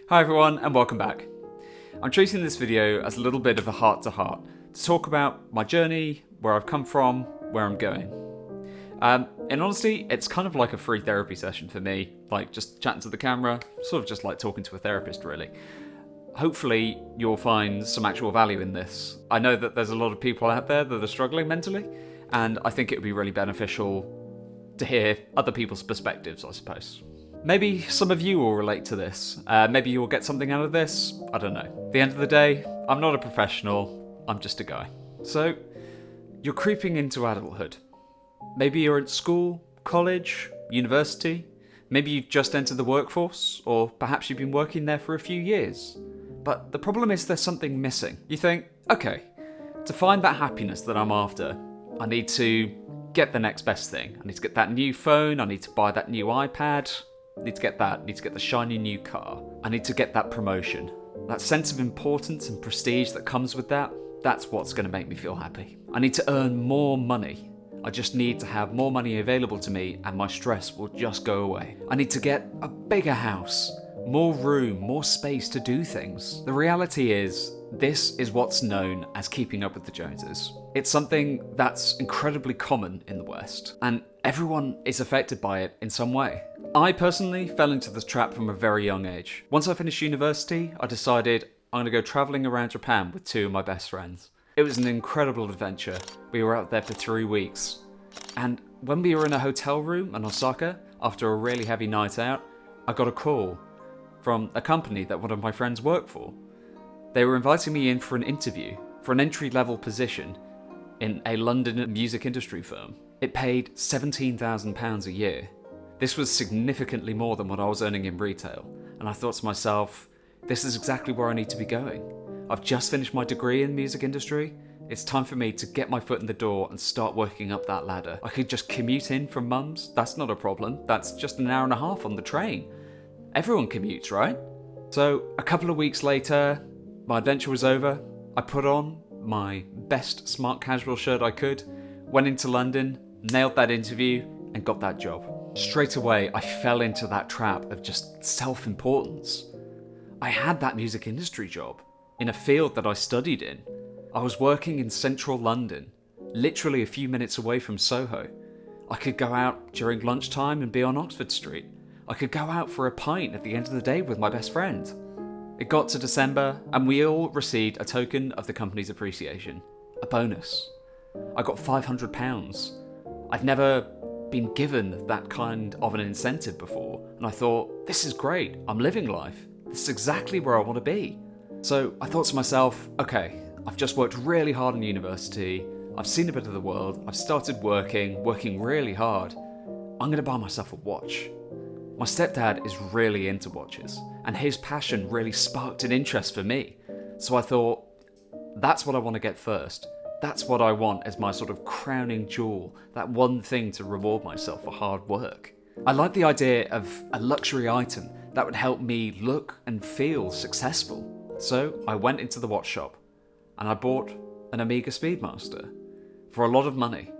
Hi everyone and welcome back. I'm treating this video as a little bit of a heart-to-heart to talk about my journey, where I've come from, where I'm going. In honesty, it's kind of like a free therapy session for me, like just chatting to the camera, sort of just like talking to a therapist really. Hopefully you'll find some actual value in this. I know that there's a lot of people out there that are struggling mentally, and I think it would be really beneficial to hear other people's perspectives, I suppose. Maybe some of you will relate to this. Maybe you'll get something out of this. I don't know. At the end of the day, I'm not a professional. I'm just a guy. So, you're creeping into adulthood. Maybe you're at school, college, university. Maybe you've just entered the workforce, or perhaps you've been working there for a few years. But the problem is there's something missing. You think, okay, to find that happiness that I'm after, I need to get the next best thing. I need to get that new phone. I need to buy that new iPad. Need to get that, need to get the shiny new car. I need to get that promotion. That sense of importance and prestige that comes with that, that's what's going to make me feel happy. I need to earn more money. I just need to have more money available to me and my stress will just go away. I need to get a bigger house, more room, more space to do things. The reality is, this is what's known as keeping up with the Joneses. It's something that's incredibly common in the West, and everyone is affected by it in some way. I personally fell into this trap from a very young age. Once I finished university, I decided I'm going to go travelling around Japan with two of my best friends. It was an incredible adventure. We were out there for 3 weeks. And when we were in a hotel room in Osaka, after a really heavy night out, I got a call from a company that one of my friends worked for. They were inviting me in for an interview for an entry-level position in a London music industry firm. It paid £17,000 a year. This was significantly more than what I was earning in retail, and I thought to myself, this is exactly where I need to be going. I've just finished my degree in music industry. It's time for me to get my foot in the door and start working up that ladder. I could just commute in from mum's, that's not a problem. That's just an hour and a half on the train. Everyone commutes, right? So a couple of weeks later, my adventure was over. I put on my best smart casual shirt I could, went into London, nailed that interview, and got that job. Straight away, I fell into that trap of just self-importance. I had that music industry job in a field that I studied in. I was working in central London, literally a few minutes away from Soho. I could go out during lunchtime and be on Oxford Street. I could go out for a pint at the end of the day with my best friend. It got to December and we all received a token of the company's appreciation, a bonus. I got £500. I'd never been given that kind of an incentive before, and I thought, this is great, I'm living life. This is exactly where I want to be. So I thought to myself, okay, I've just worked really hard in university, I've seen a bit of the world, I've started working really hard. I'm going to buy myself a watch. My stepdad is really into watches, and his passion really sparked an interest for me. So I thought, that's what I want to get first. That's what I want as my sort of crowning jewel, that one thing to reward myself for hard work. I like the idea of a luxury item that would help me look and feel successful. So I went into the watch shop and I bought an Omega Speedmaster for a lot of money.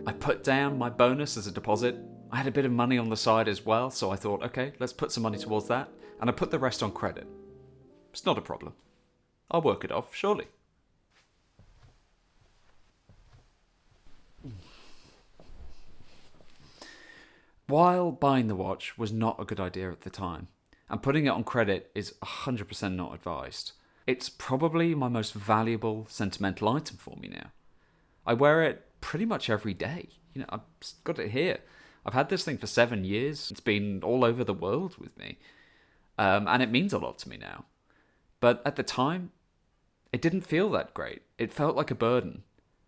I put down my bonus as a deposit. I had a bit of money on the side as well, so I thought, okay, let's put some money towards that, and I put the rest on credit. It's not a problem. I'll work it off, surely. While buying the watch was not a good idea at the time, and putting it on credit is 100% not advised. It's probably my most valuable sentimental item for me now. I wear it pretty much every day. You know, I've got it here. I've had this thing for 7 years. It's been all over the world with me. And it means a lot to me now. But at the time, it didn't feel that great. It felt like a burden.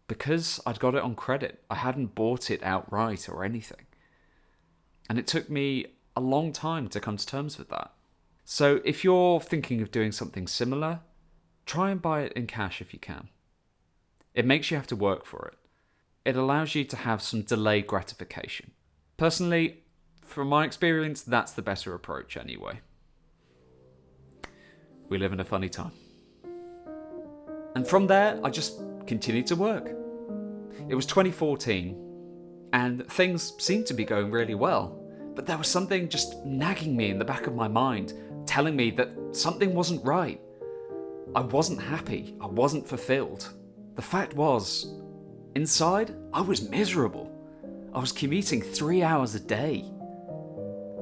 Because I'd got it on credit, I hadn't bought it outright or anything. And it took me a long time to come to terms with that. So if you're thinking of doing something similar, try and buy it in cash if you can. It makes you have to work for it. It allows you to have some delayed gratification. Personally, from my experience, that's the better approach anyway. We live in a funny time. And from there, I just continued to work. It was 2014, and things seemed to be going really well, but there was something just nagging me in the back of my mind, telling me that something wasn't right. I wasn't happy. I wasn't fulfilled. The fact was, inside, I was miserable. I was commuting 3 hours a day.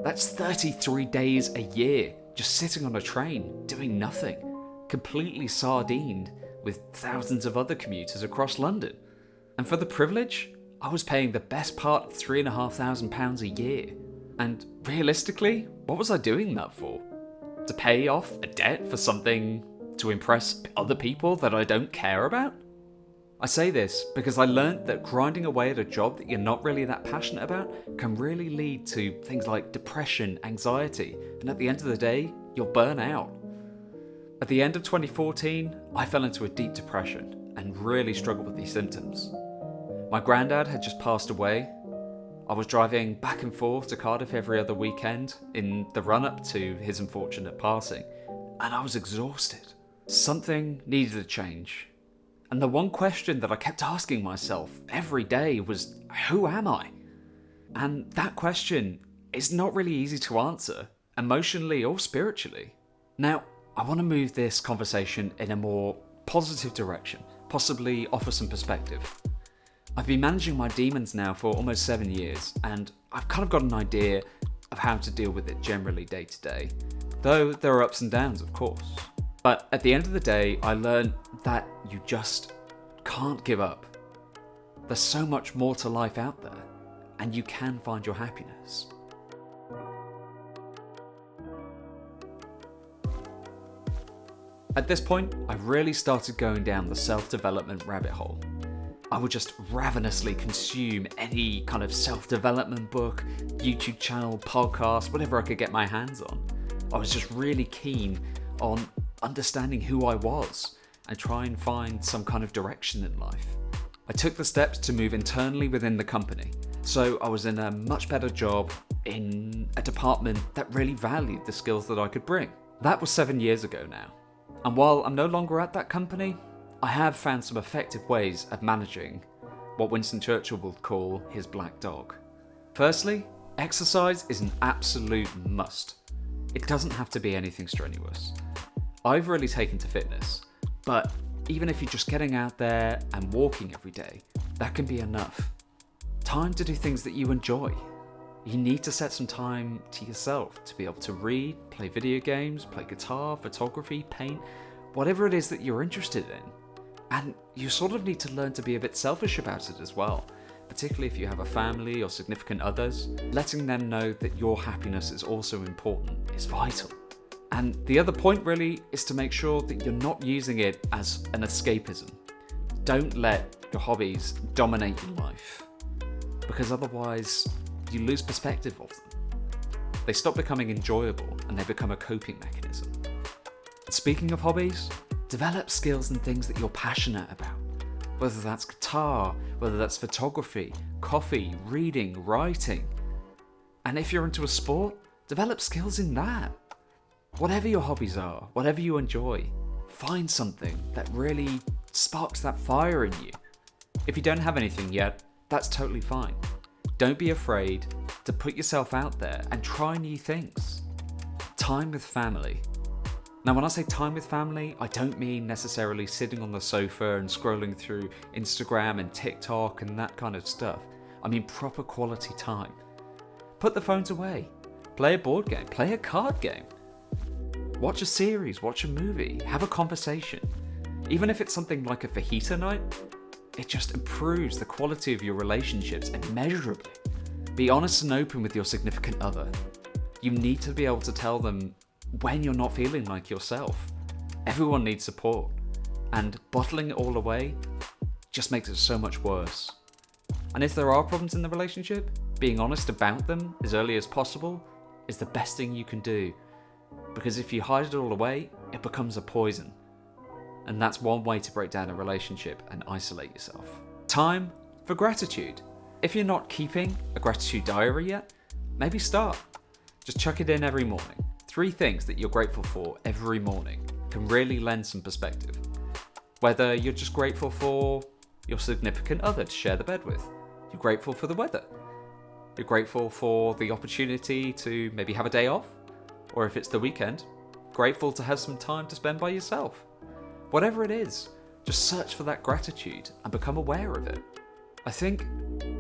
That's 33 days a year, just sitting on a train, doing nothing, completely sardined with thousands of other commuters across London. And for the privilege, I was paying the best part of £3,500 a year. And realistically, what was I doing that for? To pay off a debt for something to impress other people that I don't care about? I say this because I learned that grinding away at a job that you're not really that passionate about can really lead to things like depression, anxiety, and at the end of the day, you'll burn out. At the end of 2014, I fell into a deep depression and really struggled with these symptoms. My granddad had just passed away. I was driving back and forth to Cardiff every other weekend in the run-up to his unfortunate passing, and I was exhausted. Something needed a change. And the one question that I kept asking myself every day was, who am I? And that question is not really easy to answer, emotionally or spiritually. Now, I want to move this conversation in a more positive direction, possibly offer some perspective. I've been managing my demons now for almost 7 years, and I've kind of got an idea of how to deal with it generally day to day, though there are ups and downs, of course. But at the end of the day, I learned that you just can't give up. There's so much more to life out there, and you can find your happiness. At this point, I really started going down the self-development rabbit hole. I would just ravenously consume any kind of self-development book, YouTube channel, podcast, whatever I could get my hands on. I was just really keen on understanding who I was and try and find some kind of direction in life. I took the steps to move internally within the company, so I was in a much better job in a department that really valued the skills that I could bring. That was 7 years ago now, and while I'm no longer at that company, I have found some effective ways of managing what Winston Churchill would call his black dog. Firstly, exercise is an absolute must. It doesn't have to be anything strenuous. I've really taken to fitness, but even if you're just getting out there and walking every day, that can be enough. Time to do things that you enjoy. You need to set some time to yourself to be able to read, play video games, play guitar, photography, paint, whatever it is that you're interested in. And you sort of need to learn to be a bit selfish about it as well, particularly if you have a family or significant others. Letting them know that your happiness is also important is vital. And the other point really is to make sure that you're not using it as an escapism. Don't let your hobbies dominate your life, because otherwise you lose perspective of them. They stop becoming enjoyable and they become a coping mechanism. Speaking of hobbies, develop skills and things that you're passionate about. Whether that's guitar, whether that's photography, coffee, reading, writing. And if you're into a sport, develop skills in that. Whatever your hobbies are, whatever you enjoy, find something that really sparks that fire in you. If you don't have anything yet, that's totally fine. Don't be afraid to put yourself out there and try new things. Time with family. Now, when I say time with family, I don't mean necessarily sitting on the sofa and scrolling through Instagram and TikTok and that kind of stuff. I mean proper quality time. Put the phones away. Play a board game. Play a card game. Watch a series. Watch a movie. Have a conversation. Even if it's something like a fajita night, it just improves the quality of your relationships immeasurably. Be honest and open with your significant other. You need to be able to tell them when you're not feeling like yourself. Everyone needs support, and bottling it all away just makes it so much worse. And if there are problems in the relationship, being honest about them as early as possible is the best thing you can do, because if you hide it all away, it becomes a poison. And that's one way to break down a relationship and isolate yourself. Time for gratitude. If you're not keeping a gratitude diary yet, maybe start. Just chuck it in every morning. 3 things that you're grateful for every morning can really lend some perspective. Whether you're just grateful for your significant other to share the bed with, you're grateful for the weather, you're grateful for the opportunity to maybe have a day off, or if it's the weekend, grateful to have some time to spend by yourself. Whatever it is, just search for that gratitude and become aware of it. I think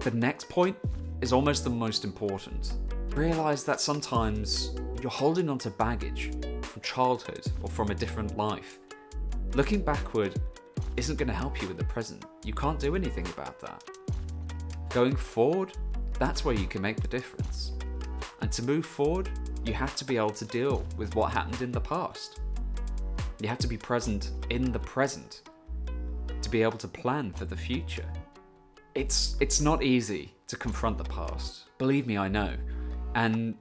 the next point is almost the most important. Realize that sometimes you're holding onto baggage from childhood or from a different life. Looking backward isn't going to help you in the present. You can't do anything about that. Going forward, that's where you can make the difference. And to move forward, you have to be able to deal with what happened in the past. You have to be present in the present to be able to plan for the future. It's not easy to confront the past. Believe me, I know. And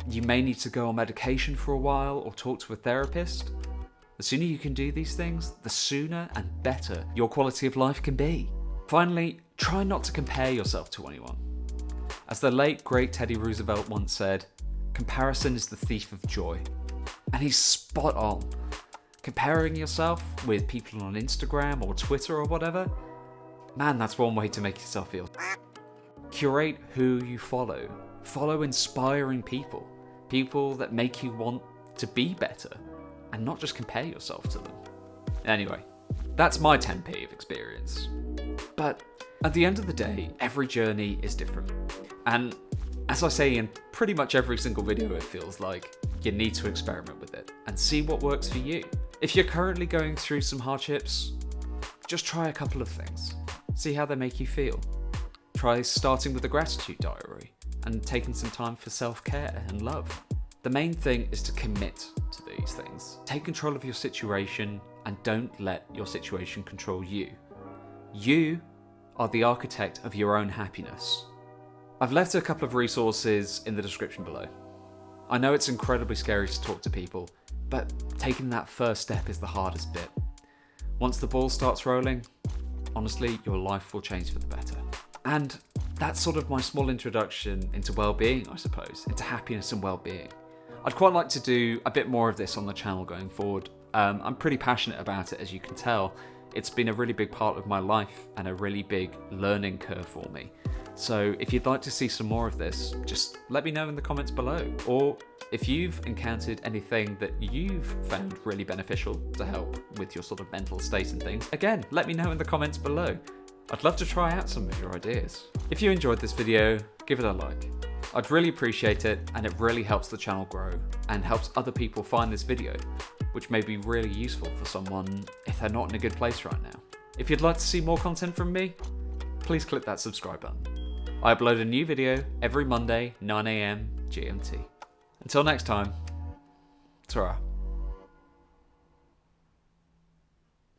you may need to go on medication for a while or talk to a therapist. The sooner you can do these things, the sooner and better your quality of life can be. Finally, try not to compare yourself to anyone. As the late, great Teddy Roosevelt once said, comparison is the thief of joy. And he's spot on. Comparing yourself with people on Instagram or Twitter or whatever, man, that's one way to make yourself feel. Curate who you follow. Follow inspiring people. People that make you want to be better and not just compare yourself to them. Anyway, that's my 10p of experience. But at the end of the day, every journey is different. And as I say in pretty much every single video, it feels like you need to experiment with it and see what works for you. If you're currently going through some hardships, just try a couple of things. See how they make you feel. Try starting with a gratitude diary and taking some time for self-care and love. The main thing is to commit to these things. Take control of your situation and don't let your situation control you. You are the architect of your own happiness. I've left a couple of resources in the description below. I know it's incredibly scary to talk to people, but taking that first step is the hardest bit. Once the ball starts rolling, honestly, your life will change for the better. And that's sort of my small introduction into well-being, I suppose, into happiness and well-being. I'd quite like to do a bit more of this on the channel going forward. I'm pretty passionate about it, as you can tell. It's been a really big part of my life and a really big learning curve for me. So if you'd like to see some more of this, just let me know in the comments below. Or if you've encountered anything that you've found really beneficial to help with your sort of mental state and things, again, let me know in the comments below. I'd love to try out some of your ideas. If you enjoyed this video, give it a like. I'd really appreciate it, and it really helps the channel grow and helps other people find this video, which may be really useful for someone if they're not in a good place right now. If you'd like to see more content from me, please click that subscribe button. I upload a new video every Monday, 9 AM GMT. Until next time, ta-ra.